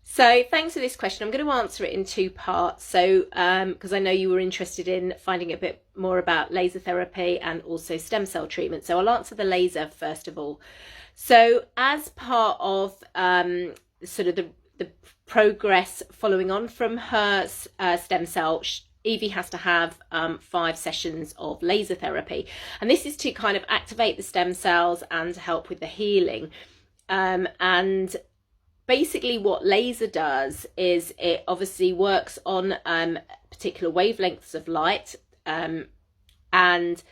So thanks for this question. I'm going to answer it in two parts. So because I know you were interested in finding a bit more about laser therapy and also stem cell treatment. So I'll answer the laser first of all. So as part of sort of the progress following on from her stem cell, Evie has to have 5 sessions of laser therapy. And this is to kind of activate the stem cells and help with the healing. And basically what laser does is it obviously works on particular wavelengths of light, and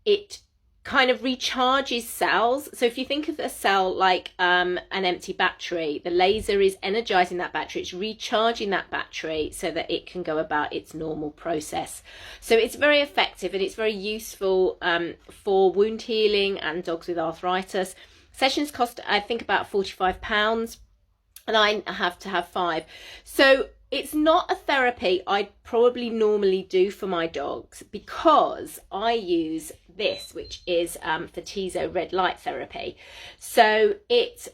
it kind of recharges cells. So if you think of a cell like an empty battery, the laser is energizing that battery, it's recharging that battery so that it can go about its normal process. So it's very effective and it's very useful for wound healing and dogs with arthritis. Sessions cost, I think, about £45, and I have to have 5. So it's not a therapy I'd probably normally do for my dogs, because I use this, which is Fertizo red light therapy. So it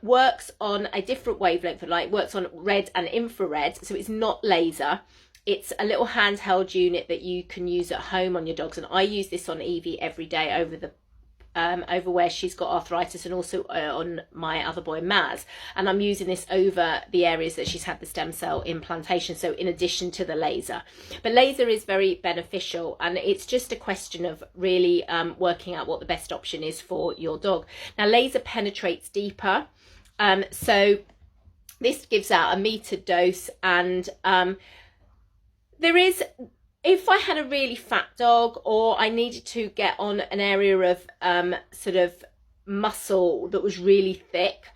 works on a different wavelength of light, works on red and infrared, so it's not laser. It's a little handheld unit that you can use at home on your dogs, and I use this on Evie every day over where she's got arthritis, and also on my other boy Maz, and I'm using this over the areas that she's had the stem cell implantation, so in addition to the laser. But laser is very beneficial, and it's just a question of really working out what the best option is for your dog. Now laser penetrates deeper, so this gives out a metered dose, and there is, if I had a really fat dog, or I needed to get on an area of sort of muscle that was really thick,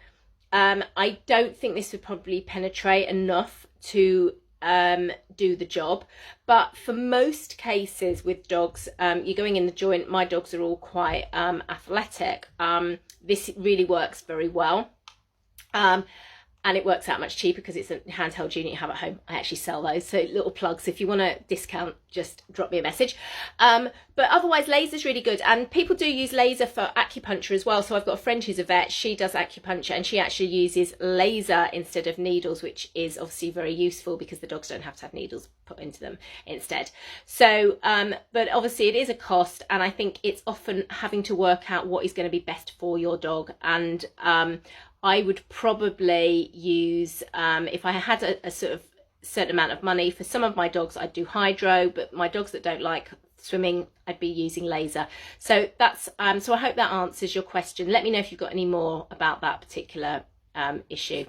I don't think this would probably penetrate enough to do the job. But for most cases with dogs, you're going in the joint, my dogs are all quite athletic, this really works very well. And it works out much cheaper because it's a handheld unit you have at home. I actually sell those, so little plugs. If you want a discount, just drop me a message. But otherwise, laser's really good. And people do use laser for acupuncture as well. So I've got a friend who's a vet. She does acupuncture, and she actually uses laser instead of needles, which is obviously very useful because the dogs don't have to have needles put into them instead. So, but obviously it is a cost, and I think it's often having to work out what is going to be best for your dog. And I would probably use, if I had a sort of certain amount of money, for some of my dogs I'd do hydro, but my dogs that don't like swimming, I'd be using laser. So that's so I hope that answers your question. Let me know if you've got any more about that particular issue.